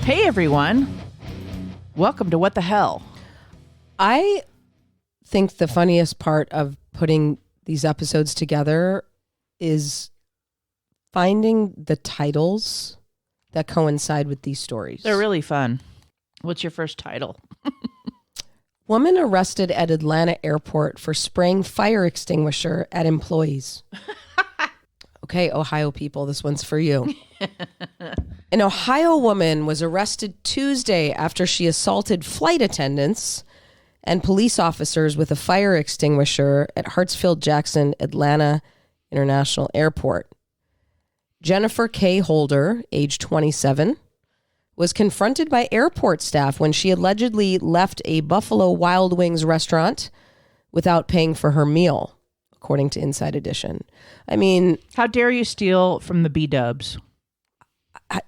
Hey, everyone. Welcome to What the Hell. I think the funniest part of putting these episodes together is finding the titles that coincide with these stories. They're really fun. What's your first title? Woman arrested at Atlanta airport for spraying fire extinguisher at employees. Okay, Ohio people, this one's for you. An Ohio woman was arrested Tuesday after she assaulted flight attendants and police officers with a fire extinguisher at Hartsfield-Jackson Atlanta International Airport. Jennifer K. Holder, age 27, was confronted by airport staff when she allegedly left a Buffalo Wild Wings restaurant without paying for her meal, according to Inside Edition. I mean... How dare you steal from the B-dubs?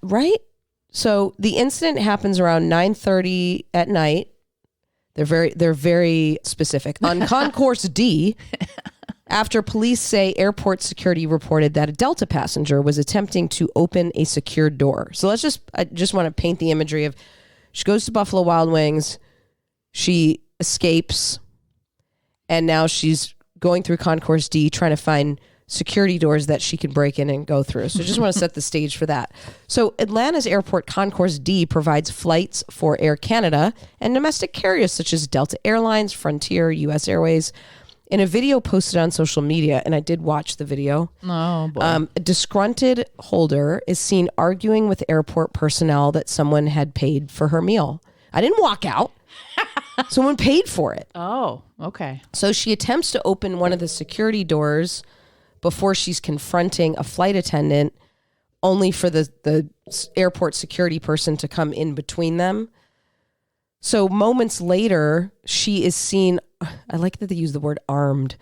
Right? So the incident happens around 9:30 at night. They're very specific. On Concourse D, after police say airport security reported that a Delta passenger was attempting to open a secured door. So I just want to paint the imagery of, she goes to Buffalo Wild Wings, she escapes, and now she's going through Concourse D trying to find security doors that she can break in and go through. So I just want to set the stage for that. So Atlanta's airport Concourse D provides flights for Air Canada and domestic carriers such as Delta Airlines, Frontier, US Airways. In a video posted on social media, and I did watch the video, Oh, boy. a disgruntled Holder is seen arguing with airport personnel that someone had paid for her meal. I didn't walk out. Someone paid for it. Oh, okay. So she attempts to open one of the security doors before she's confronting a flight attendant, only for the airport security person to come in between them. So moments later, she is seen, I like that they use the word armed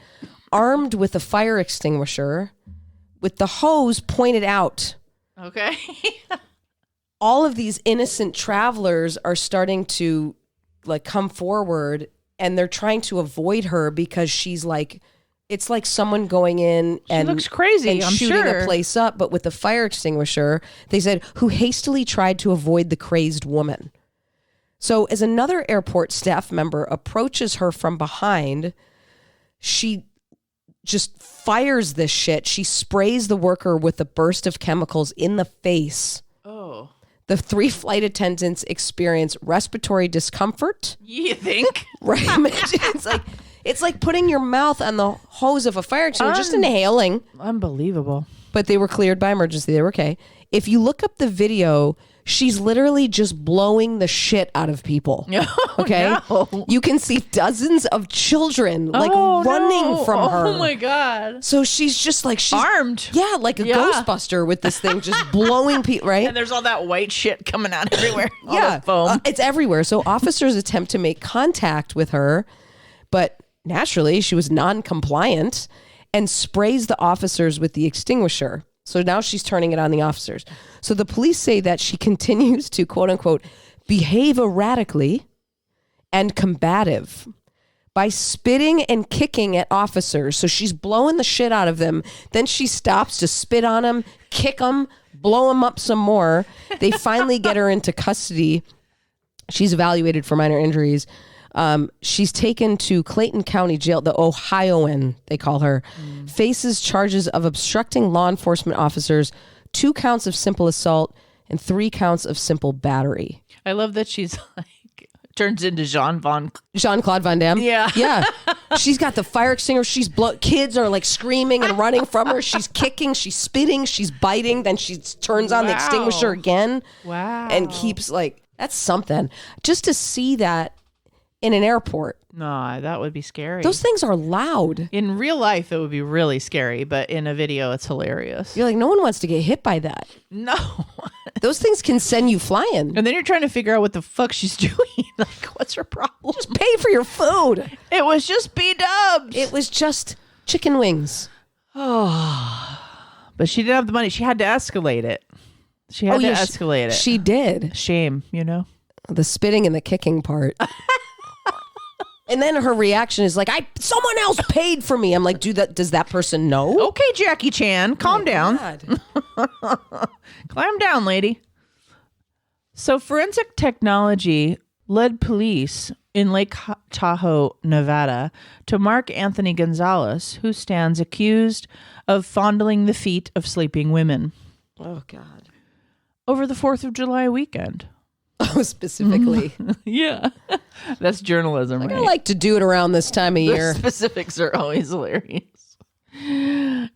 with a fire extinguisher with the hose pointed out. Okay. All of these innocent travelers are starting to come forward, and they're trying to avoid her because she's like, it's like someone going in and looks crazy, and I'm shooting sure. a place up, but with a fire extinguisher. They said, who hastily tried to avoid the crazed woman. So as another airport staff member approaches her from behind, she just fires this shit. She sprays the worker with a burst of chemicals in the face. Oh. The 3 flight attendants experience respiratory discomfort. You think? Right. It's like putting your mouth on the hose of a fire extinguisher, just inhaling. Unbelievable. But they were cleared by emergency. They were okay. If you look up the video, she's literally just blowing the shit out of people. Okay? No. You can see dozens of children running from her. Oh my God. So she's just like, she's Armed. Yeah, like a Ghostbuster with this thing just blowing people, right? And there's all that white shit coming out everywhere. All Yeah, the foam. it's everywhere. So officers attempt to make contact with her, but naturally she was non-compliant and sprays the officers with the extinguisher. So now she's turning it on the officers. So the police say that she continues to, quote unquote, behave erratically and combative by spitting and kicking at officers. So she's blowing the shit out of them. Then she stops to spit on them, kick them, blow them up some more. They finally get her into custody. She's evaluated for minor injuries. She's taken to Clayton County Jail. The Ohioan, they call her, faces charges of obstructing law enforcement officers, 2 counts of simple assault, and 3 counts of simple battery. I love that she's like, turns into Jean-Claude Van Damme. Yeah. Yeah. She's got the fire extinguisher. Kids are like screaming and running from her. She's kicking, she's spitting, she's biting. Then she turns on the extinguisher again. Wow. And keeps that's something. Just to see that in an airport. No, that would be scary. Those things are loud. In real life, it would be really scary, but in a video, it's hilarious. You're like, no one wants to get hit by that. No. Those things can send you flying. And then you're trying to figure out what the fuck she's doing. Like, what's her problem? Just pay for your food. It was just B-dubs. It was just chicken wings. Oh. But she didn't have the money. She had to escalate it. She had to escalate it. She did. Shame, you know? The spitting and the kicking part. And then her reaction is like, someone else paid for me. I'm like, does that person know? Okay, Jackie Chan, calm down. God. Climb down, lady. So forensic technology led police in Lake Tahoe, Nevada, to Mark Anthony Gonzalez, who stands accused of fondling the feet of sleeping women. Oh, God. Over the 4th of July weekend. Oh, specifically. Yeah. That's journalism, right? I like to do it around this time of year. The specifics are always hilarious.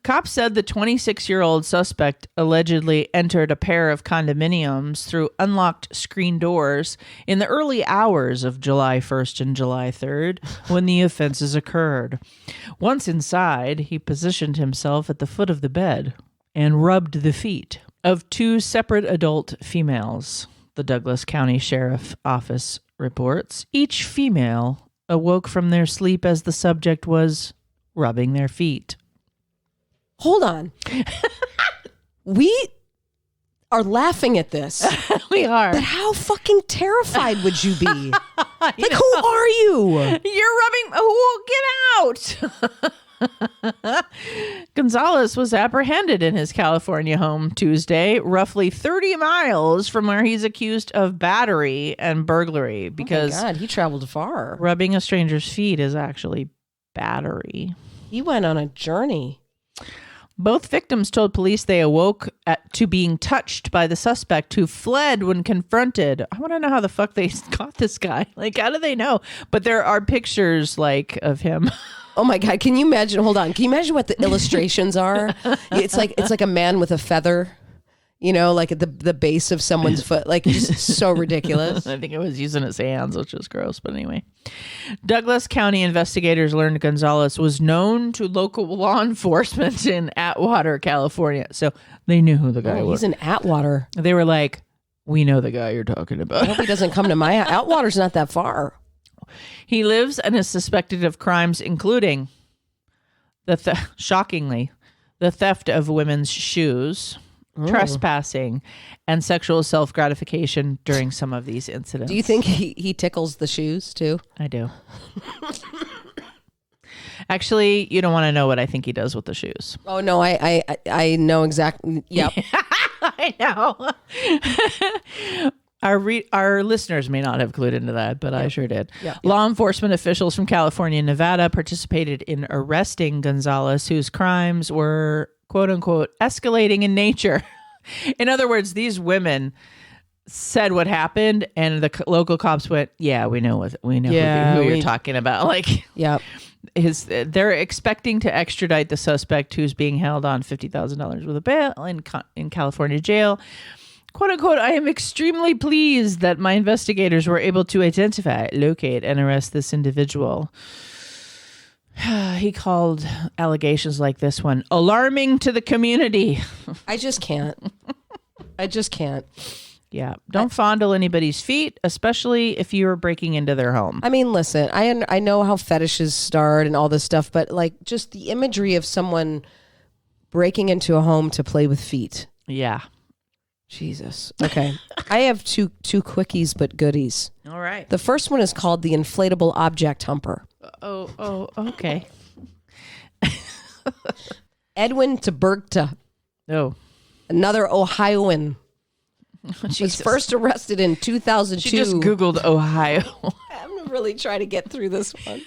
Cops said the 26-year-old suspect allegedly entered a pair of condominiums through unlocked screen doors in the early hours of July 1st and July 3rd when the offenses occurred. Once inside, he positioned himself at the foot of the bed and rubbed the feet of 2 separate adult females, the Douglas County Sheriff Office reports. Each female awoke from their sleep as the subject was rubbing their feet. Hold on. We are laughing at this. We are. But how fucking terrified would you be? Like, who are you? You're rubbing. Oh, get out. Gonzalez was apprehended in his California home Tuesday, roughly 30 miles from where he's accused of battery and burglary, because Oh my God, he traveled far. rubbing a stranger's feet is actually battery. He went on a journey. Both victims told police they awoke to being touched by the suspect, who fled when confronted. I want to know how the fuck they got this guy. Like, how do they know? But there are pictures, like, of him. Oh my God, can you imagine? Hold on. Can you imagine what the illustrations are? It's like a man with a feather, you know, like at the base of someone's foot. Like, just so ridiculous. I think it was using his hands, which is gross. But anyway, Douglas County investigators learned Gonzalez was known to local law enforcement in Atwater, California. So they knew who the guy was. He's in Atwater. They were like, we know the guy you're talking I about. hope he doesn't come to my house. Atwater's not that far. He lives and is suspected of crimes including shockingly, the theft of women's shoes, trespassing, and sexual self-gratification during some of these incidents. Do you think he tickles the shoes too? I do. Actually, you don't want to know what I think he does with the shoes. Oh no, I know exactly. Yep. I know. Our listeners may not have clued into that, but I sure did. Yep. Law enforcement officials from California and Nevada participated in arresting Gonzalez, whose crimes were, quote unquote, escalating in nature. In other words, these women said what happened, and the local cops went, "Yeah, we know who you're talking about." Like, Yep. they're expecting to extradite the suspect, who's being held on $50,000 with a bail in California jail. "Quote unquote, I am extremely pleased that my investigators were able to identify, locate, and arrest this individual." He called allegations like this one alarming to the community. I just can't. Yeah. Don't fondle anybody's feet, especially if you're breaking into their home. I mean, listen, I know how fetishes start and all this stuff, but like just the imagery of someone breaking into a home to play with feet. Yeah. Jesus. Okay. I have two quickies but goodies. All right. The first one is called the inflatable object humper. Oh, okay. Edwin Taberta, Oh. another Ohioan, was Jesus. first arrested in 2002. She just Googled Ohio. I'm really trying to get through this one.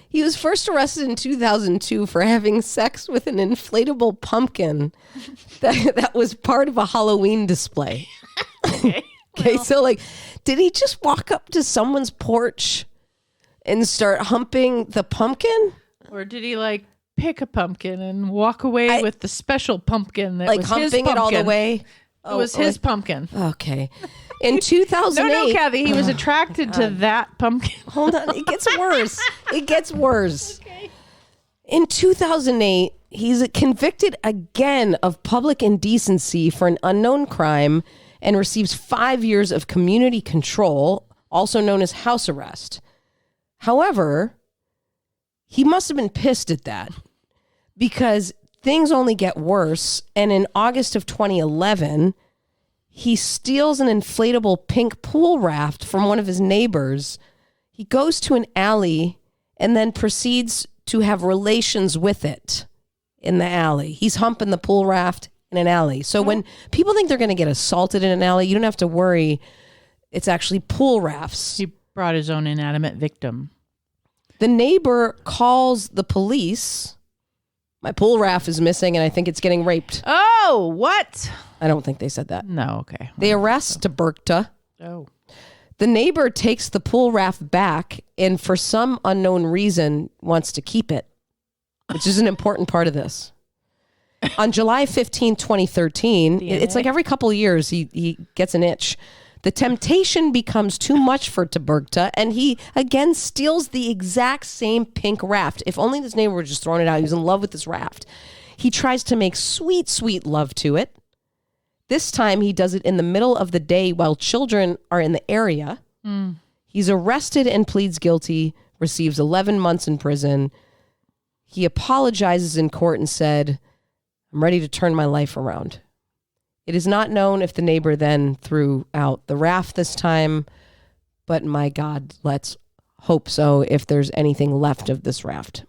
He was first arrested in 2002 for having sex with an inflatable pumpkin that was part of a Halloween display. Okay, so like, did he just walk up to someone's porch and start humping the pumpkin? Or did he like pick a pumpkin and walk away with the special pumpkin that Like was humping his it all the pumpkin? way? It was his pumpkin. Okay. In 2008. No, Kathy, he was attracted to that pumpkin. Hold on. It gets worse. It gets worse. Okay. In 2008, he's convicted again of public indecency for an unknown crime and receives 5 years of community control, also known as house arrest. However, he must have been pissed at that because things only get worse. And in August of 2011, he steals an inflatable pink pool raft from one of his neighbors. He goes to an alley and then proceeds to have relations with it in the alley. He's humping the pool raft in an alley. So when people think they're going to get assaulted in an alley, you don't have to worry. It's actually pool rafts. He brought his own inanimate victim. The neighbor calls the police. My pool raft is missing and I think it's getting raped. Oh, what? I don't think they said that. No, okay. They arrest Taberta. Oh. The neighbor takes the pool raft back and for some unknown reason wants to keep it, which is an important part of this. On July 15, 2013, it's like every couple of years he gets an itch. The temptation becomes too much for Taberta, and he again steals the exact same pink raft. If only this neighbor would just thrown it out. He was in love with this raft. He tries to make sweet, sweet love to it. This time he does it in the middle of the day while children are in the area. He's arrested and pleads guilty, receives 11 months in prison. He apologizes in court and said, I'm ready to turn my life around. It is not known if the neighbor then threw out the raft this time, but my God, let's hope so if there's anything left of this raft.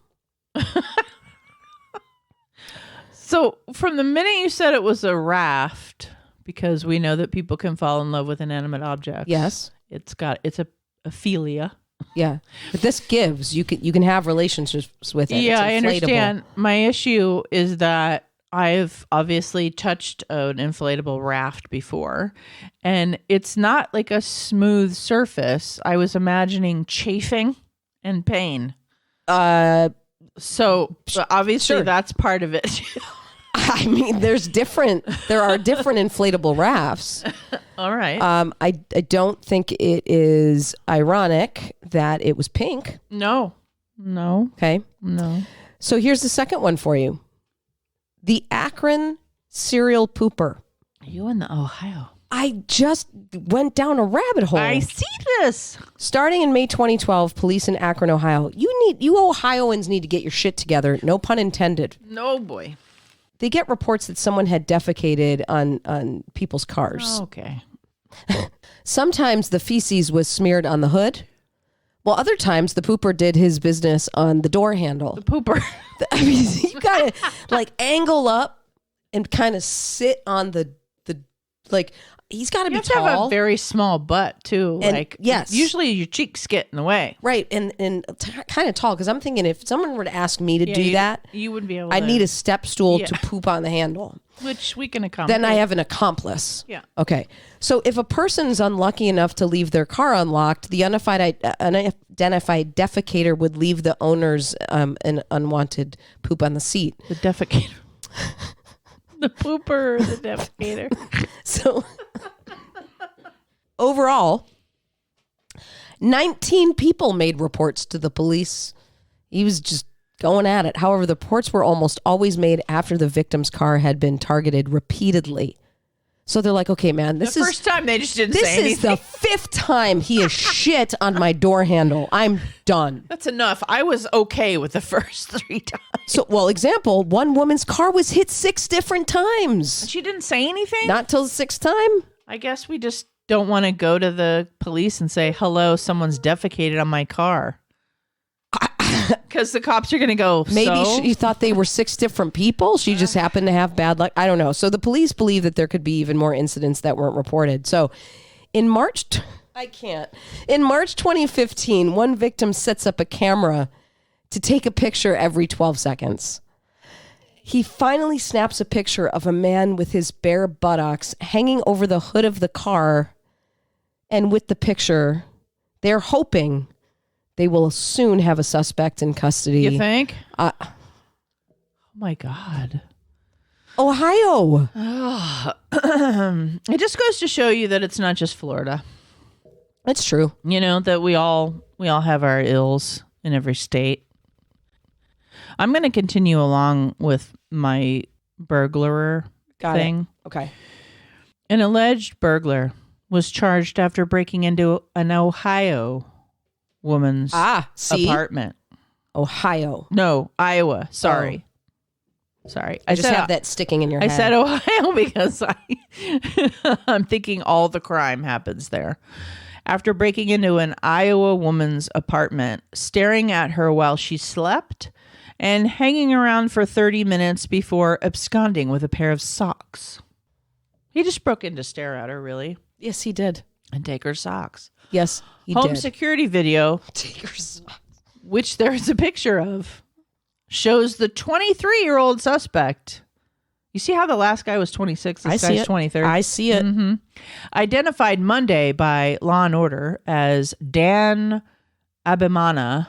So from the minute you said it was a raft, because we know that people can fall in love with inanimate objects. Yes. It's a philia. Yeah. But this gives, you can have relationships with it. Yeah, It's I inflatable. understand. My issue is that I've obviously touched an inflatable raft before, and it's not like a smooth surface. I was imagining chafing and pain. So obviously sure. that's part of it. I mean, there are different inflatable rafts. All right. I don't think it is ironic that it was pink. No. Okay. No. So here's the second one for you. The Akron serial pooper. Are you in the Ohio? I just went down a rabbit hole. I see this. Starting in May 2012, police in Akron, Ohio. You Ohioans need to get your shit together. No pun intended. No, boy. They get reports that someone had defecated on people's cars. Okay. Sometimes the feces was smeared on the hood, while other times the pooper did his business on the door handle. The pooper. I mean, you gotta like angle up and kind of sit on the like. He's got to You be have to have a tall, very small butt too. And like yes. usually your cheeks get in the way. right? And kind of tall. Because I'm thinking if someone were to ask me to do that, you wouldn't be able. I to, need a step stool Yeah. to poop on the handle. which we can accommodate. Then I have an accomplice. Yeah. Okay. So if a person's unlucky enough to leave their car unlocked, the unidentified defecator would leave the owner's an unwanted poop on the seat. the defecator, the pooper, the defecator. So overall, 19 people made reports to the police. He was just going at it. However, the reports were almost always made after the victim's car had been targeted repeatedly. So they're like, okay, man, The first time they just didn't this say is anything. the fifth time he has shit on my door handle. I'm done. That's enough. I was okay with the first 3 times. So, well, example, one woman's car was hit 6 different times. She didn't say anything? Not till the 6th time. I guess we just don't want to go to the police and say, hello, someone's defecated on my car. Because the cops are going to go, Maybe so? she thought they were 6 different people. She just happened to have bad luck. I don't know. So the police believe that there could be even more incidents that weren't reported. So in March 2015, one victim sets up a camera to take a picture every 12 seconds. He finally snaps a picture of a man with his bare buttocks hanging over the hood of the car. And with the picture, they're hoping they will soon have a suspect in custody. You think? Oh my God. Ohio. It just goes to show you that it's not just Florida. That's true. You know, that we all have our ills in every state. I'm going to continue along with my burglar thing. Okay. An alleged burglar was charged after breaking into an Ohio woman's apartment. Ohio. No, Iowa. Sorry. Sorry. I just have that sticking in your I head. said Ohio because I'm thinking all the crime happens there. After breaking into an Iowa woman's apartment, staring at her while she slept, and hanging around for 30 minutes before absconding with a pair of socks. He just broke in to stare at her, really, Yes, he did. and take her socks. Yes, he Home did. security video, Take her socks. which there's a picture of, shows the 23-year-old suspect. You see how the last guy was 26? This I see guy's it. 23. I see it. Identified Monday by Law and Order as Dan Abimana,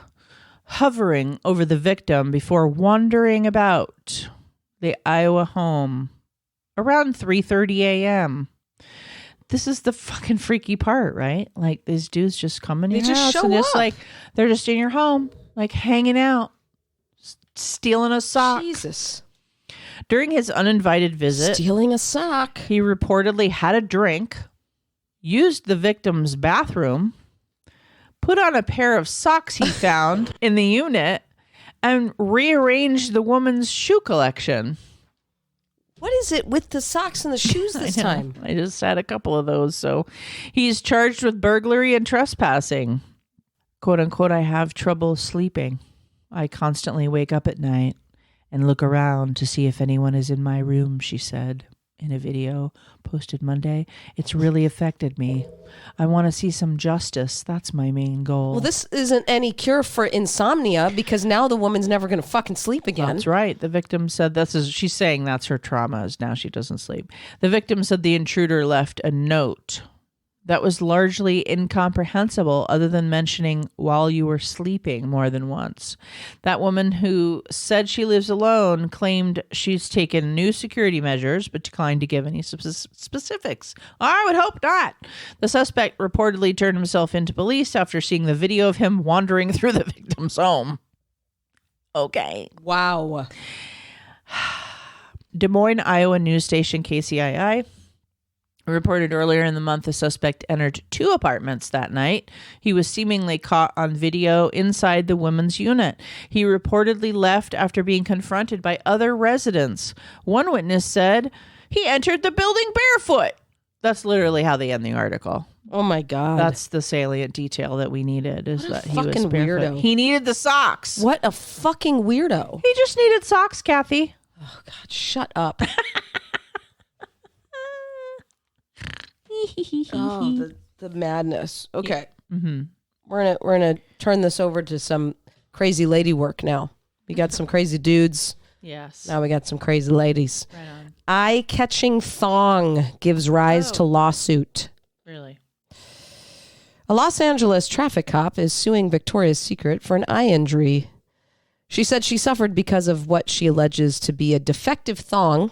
hovering over the victim before wandering about the Iowa home around 3:30 a.m. This is the fucking freaky part, right? Like, these dudes just come in your just house show and just up. like, they're just in your home, like hanging out, stealing a sock. Jesus. During his uninvited visit, Stealing a sock. he reportedly had a drink, used the victim's bathroom, put on a pair of socks he found in the unit, and rearranged the woman's shoe collection. What is it with the socks and the shoes this I know. time? I just had a couple of those. So he's charged with burglary and trespassing. Quote unquote, I have trouble sleeping. I constantly wake up at night and look around to see if anyone is in my room, she said in a video posted Monday. It's really affected me. I want to see some justice. That's my main goal. Well, this isn't any cure for insomnia because now the woman's never going to fucking sleep again. That's right. The victim said she's saying that's her trauma, is now she doesn't sleep. The victim said the intruder left a note that was largely incomprehensible, other than mentioning while you were sleeping more than once. That woman, who said she lives alone, claimed she's taken new security measures but declined to give any specifics. I would hope not. The suspect reportedly turned himself into police after seeing the video of him wandering through the victim's home. Okay. Wow. Des Moines, Iowa news station KCII reported earlier in the month the suspect entered 2 apartments that night. He was seemingly caught on video inside the women's unit. He reportedly left after being confronted by other residents. One witness said he entered the building barefoot. That's literally how they end the article. Oh my God. That's the salient detail that we needed, is that he was fucking barefoot. weirdo. He needed the socks. What a fucking weirdo. He just needed socks, Kathy. Oh God, shut up. Oh, the madness. Okay. Mm-hmm. We're gonna turn this over to some crazy lady work now. We got some crazy dudes. Yes. Now we got some crazy ladies. Right on. Eye-catching thong gives rise to lawsuit. Really? A Los Angeles traffic cop is suing Victoria's Secret for an eye injury. She said she suffered because of what she alleges to be a defective thong.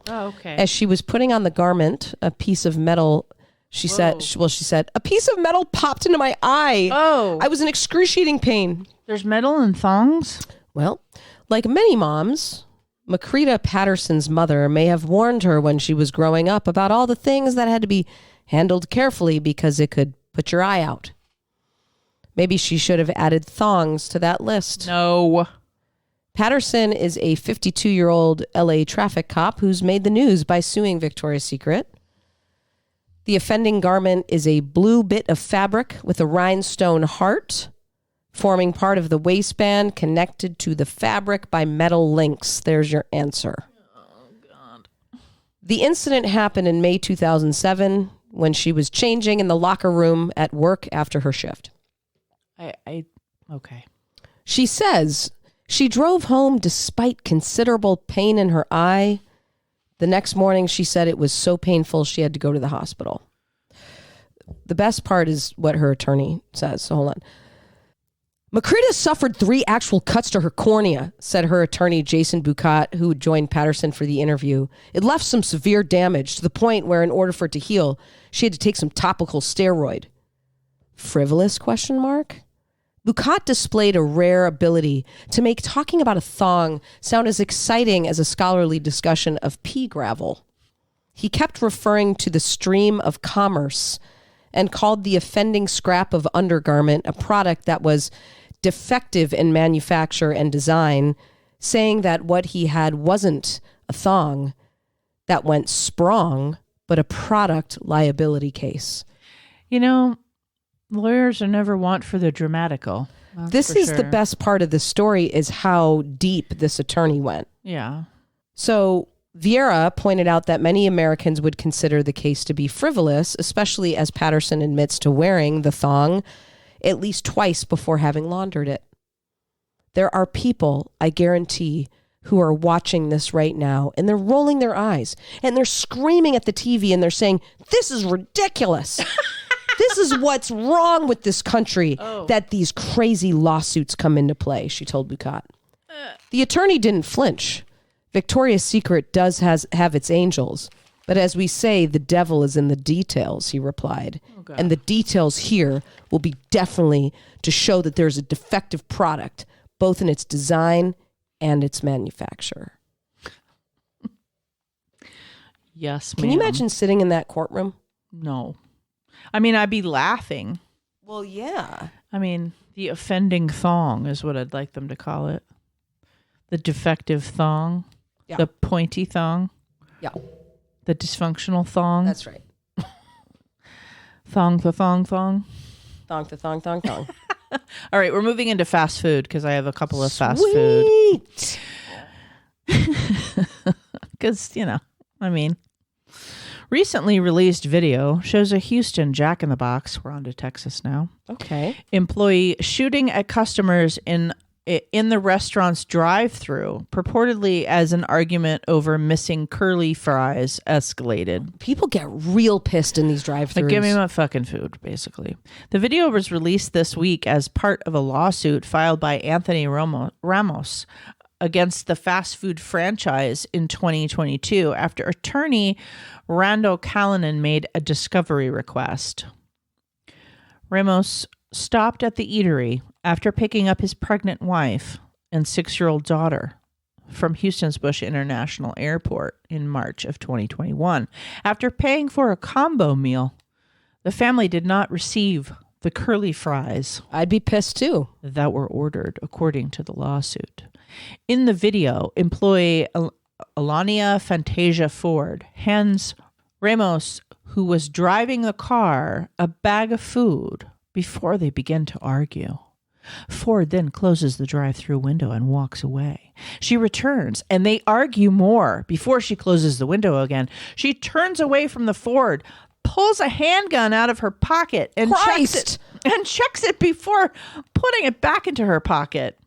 Oh, okay. As she was putting on the garment, a piece of metal, she said, a piece of metal popped into my eye. Oh. I was in excruciating pain. There's metal in thongs? Well, like many moms, Macrita Patterson's mother may have warned her when she was growing up about all the things that had to be handled carefully because it could put your eye out. Maybe she should have added thongs to that list. No. Patterson is a 52-year-old LA traffic cop who's made the news by suing Victoria's Secret. The offending garment is a blue bit of fabric with a rhinestone heart, forming part of the waistband connected to the fabric by metal links. There's your answer. Oh, God. The incident happened in May 2007 when she was changing in the locker room at work after her shift. Okay. She says she drove home despite considerable pain in her eye. The next morning, she said it was so painful she had to go to the hospital. The best part is what her attorney says. So hold on. Macrita suffered 3 actual cuts to her cornea, said her attorney, Jason Bucat, who joined Patterson for the interview. It left some severe damage to the point where, in order for it to heal, she had to take some topical steroid. Frivolous, question mark? Bucat displayed a rare ability to make talking about a thong sound as exciting as a scholarly discussion of pea gravel. He kept referring to the stream of commerce and called the offending scrap of undergarment a product that was defective in manufacture and design, saying that what he had wasn't a thong that went sprung, but a product liability case. You know, lawyers are never want for the dramatical. This is the best part of the story, is how deep this attorney went. Yeah. So Vieira pointed out that many Americans would consider the case to be frivolous, especially as Patterson admits to wearing the thong at least twice before having laundered it. There are people, I guarantee, who are watching this right now, and they're rolling their eyes, and they're screaming at the TV, and they're saying, this is ridiculous. This is what's wrong with this country, that these crazy lawsuits come into play, she told Bucat. The attorney didn't flinch. Victoria's Secret does have its angels, but as we say, the devil is in the details, he replied. And the details here will be definitely to show that there's a defective product, both in its design and its manufacture. Yes, ma'am. Can you imagine sitting in that courtroom? No. I mean, I'd be laughing. Well, yeah. I mean, the offending thong is what I'd like them to call it. The defective thong. Yeah. The pointy thong. Yeah. The dysfunctional thong. That's right. Thong to thong thong. Thong to thong thong thong. All right, we're moving into fast food because I have a couple of fast food. Because, recently released video shows a Houston Jack in the Box, we're on to Texas now, Okay. employee shooting at customers in the restaurant's drive-thru, purportedly as an argument over missing curly fries escalated. People get real pissed in these drive-thrus. Like, give me my fucking food, basically. The video was released this week as part of a lawsuit filed by Anthony Ramos against the fast food franchise in 2022 after attorney Randall Callanan made a discovery request. Ramos stopped at the eatery after picking up his pregnant wife and 6-year-old daughter from Houston's Bush International Airport in March of 2021. After paying for a combo meal, the family did not receive the curly fries I'd be pissed too. that were ordered, according to the lawsuit. In the video, employee Alania Fantasia Ford hands Ramos, who was driving the car, a bag of food before they begin to argue. Ford then closes the drive-thru window and walks away. She returns and they argue more before she closes the window again. She turns away from the Ford, pulls a handgun out of her pocket and checks it before putting it back into her pocket.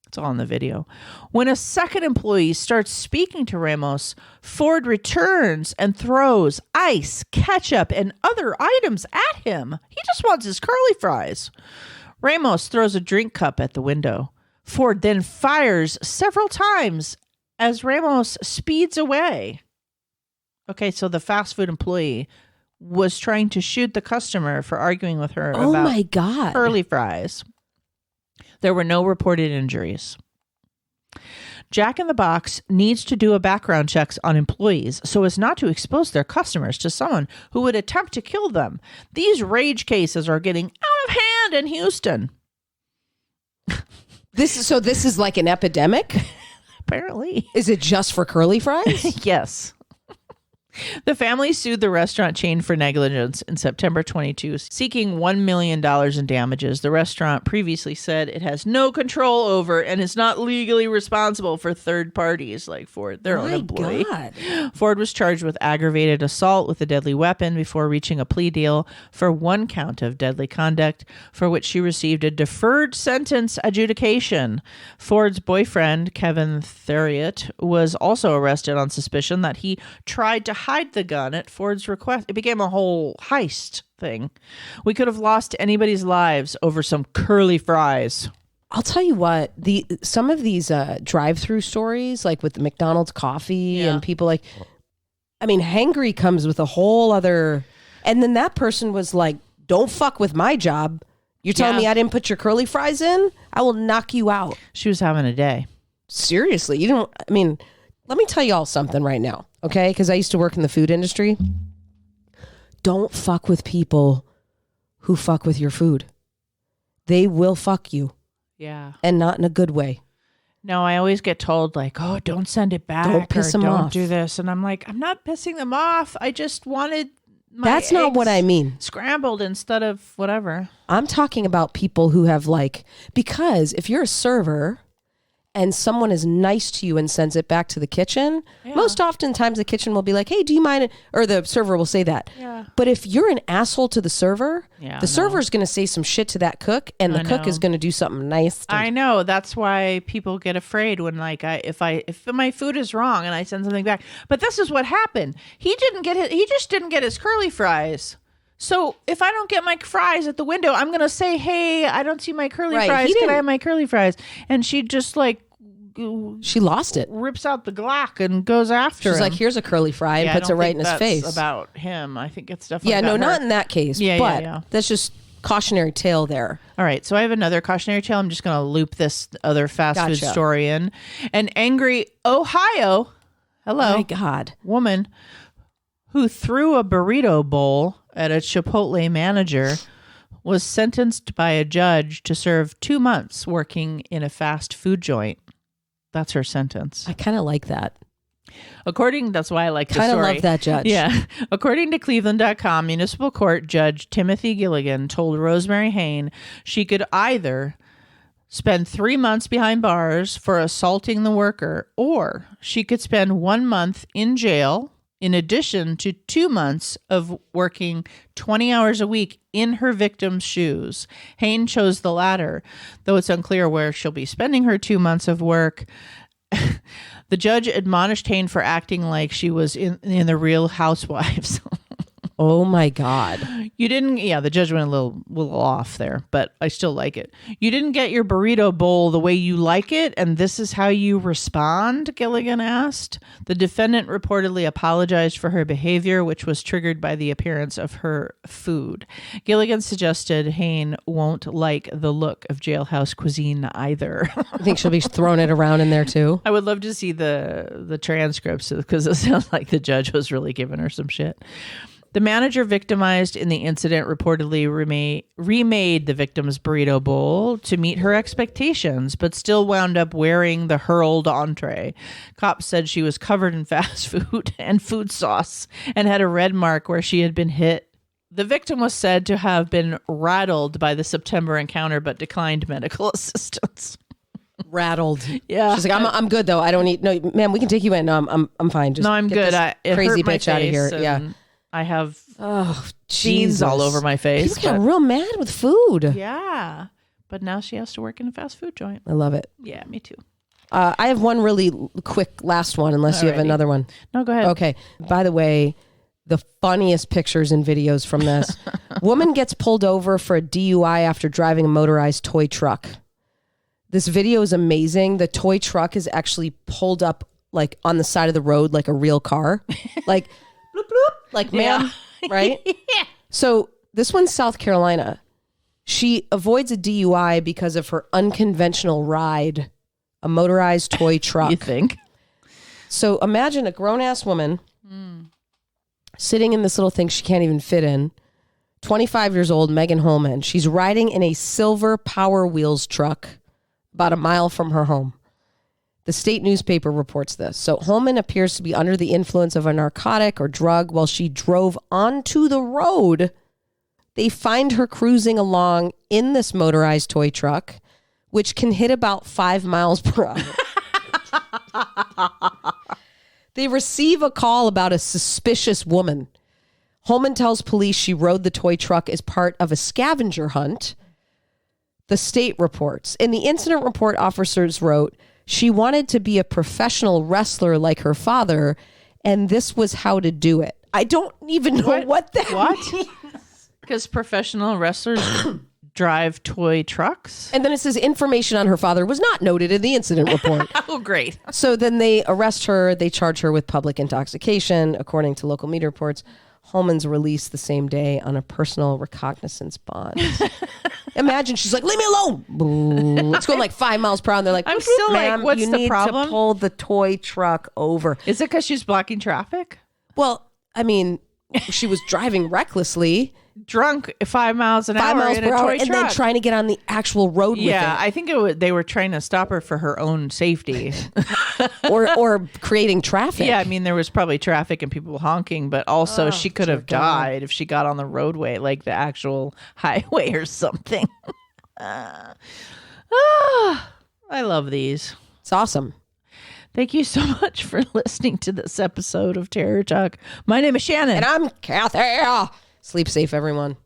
It's all in the video. When a second employee starts speaking to Ramos, Ford returns and throws ice, ketchup, and other items at him. He just wants his curly fries. Ramos throws a drink cup at the window. Ford then fires several times as Ramos speeds away. Okay, so the fast food employee was trying to shoot the customer for arguing with her about my God. curly fries. There were no reported injuries. Jack in the Box needs to do a background checks on employees so as not to expose their customers to someone who would attempt to kill them. These rage cases are getting out of hand in Houston. This is like an epidemic? Apparently. Is it just for curly fries? Yes. The family sued the restaurant chain for negligence in September 22, seeking $1 million in damages. The restaurant previously said it has no control over and is not legally responsible for third parties like Ford, their own employee. God. Ford was charged with aggravated assault with a deadly weapon before reaching a plea deal for 1 count of deadly conduct, for which she received a deferred sentence adjudication. Ford's boyfriend, Kevin Theriot, was also arrested on suspicion that he tried to hide the gun at Ford's request. It became a whole heist thing. We could have lost anybody's lives over some curly fries. I'll tell you what, some of these drive-through stories, like with the McDonald's coffee and people hangry comes with a whole other, and then that person was like, don't fuck with my job. You're telling me I didn't put your curly fries in? I will knock you out. She was having a day. Seriously. Let me tell you all something right now. Okay, because I used to work in the food industry. Don't fuck with people who fuck with your food. They will fuck you. Yeah. And not in a good way. No, I always get told like, oh, don't send it back. Don't piss them don't off. do this. And I'm like, I'm not pissing them off. I just wanted That's not what I mean. Scrambled instead of whatever. I'm talking about people who have because if you're a server and someone is nice to you and sends it back to the kitchen, most oftentimes the kitchen will be like, hey, do you mind? Or the server will say that. Yeah. But if you're an asshole to the server, the server's going to say some shit to that cook, and the cook is going to do something nice. I know. That's why people get afraid when if my food is wrong and I send something back. But this is what happened. He just didn't get his curly fries. So if I don't get my fries at the window, I'm going to say, hey, I don't see my curly fries. Can I have my curly fries? And she just she lost it. Rips out the Glock and goes after him. She's like, here's a curly fry, and puts it right in his face. That's about him. I think it's definitely about her. Not in that case. But that's just cautionary tale there. All right, so I have another cautionary tale. I'm just going to loop this other fast food story in. An angry Ohio, my God, woman who threw a burrito bowl at a Chipotle manager was sentenced by a judge to serve 2 months working in a fast food joint. That's her sentence. I kind of like that. That's why I like the story. Kind of love that judge. Yeah. According to Cleveland.com, Municipal Court Judge Timothy Gilligan told Rosemary Hain she could either spend 3 months behind bars for assaulting the worker, or she could spend 1 month in jail in addition to 2 months of working 20 hours a week in her victim's shoes. Hain chose the latter, though it's unclear where she'll be spending her 2 months of work. The judge admonished Hain for acting like she was in the Real Housewives. Oh my God. The judge went a little off there, but I still like it. You didn't get your burrito bowl the way you like it, and this is how you respond, Gilligan asked. The defendant reportedly apologized for her behavior, which was triggered by the appearance of her food. Gilligan suggested Hain won't like the look of jailhouse cuisine either. I think she'll be throwing it around in there too. I would love to see the transcripts, because it sounds like the judge was really giving her some shit. The manager victimized in the incident reportedly remade the victim's burrito bowl to meet her expectations, but still wound up wearing the hurled entree. Cops said she was covered in fast food and food sauce and had a red mark where she had been hit. The victim was said to have been rattled by the September encounter, but declined medical assistance. Rattled. Yeah. She's like, I'm good though. I don't need, no, ma'am, we can take you in. No, I'm fine. Just I'm good. It crazy hurt my bitch out of here. face, Yeah. I have Jesus. seeds all over my face. People get real mad with food. Yeah. But now she has to work in a fast food joint. I love it. Yeah, me too. I have one really quick last one, unless you have another one. No, go ahead. Okay. By the way, the funniest pictures and videos from this. Woman gets pulled over for a DUI after driving a motorized toy truck. This video is amazing. The toy truck is actually pulled up like on the side of the road like a real car. Like, bloop, bloop, like, ma'am, right? Yeah. So this one's South Carolina. She avoids a DUI because of her unconventional ride, a motorized toy truck. You think? So imagine a grown-ass woman sitting in this little thing she can't even fit in. 25 years old, Megan Holman. She's riding in a silver Power Wheels truck about a mile from her home. The state newspaper reports this. So Holman appears to be under the influence of a narcotic or drug while she drove onto the road. They find her cruising along in this motorized toy truck, which can hit about 5 miles per hour. They receive a call about a suspicious woman. Holman tells police she rode the toy truck as part of a scavenger hunt. The state reports. In the incident report, officers wrote, she wanted to be a professional wrestler like her father, and this was how to do it. I don't even know what that means. Because professional wrestlers drive toy trucks? And then it says information on her father was not noted in the incident report. Oh, great. So then they arrest her. They charge her with public intoxication, according to local media reports. Holman's released the same day on a personal recognizance bond. Imagine she's like, leave me alone. It's going like 5 miles per hour. And they're like, I'm still like, what's you the need problem? to pull the toy truck over. Is it because she's blocking traffic? Well, I mean, she was driving recklessly. drunk 5 miles an 5 hour miles in per a hour, toy and truck. then trying to get on the actual road Yeah, with I think they were trying to stop her for her own safety. it, or creating traffic. Yeah, I mean, there was probably traffic and people honking, but also she could have dear God. died if she got on the roadway, like the actual highway or something. I love these. It's awesome. Thank you so much for listening to this episode of Terror Talk. My name is Shannon. And I'm Kathy. Sleep safe, everyone.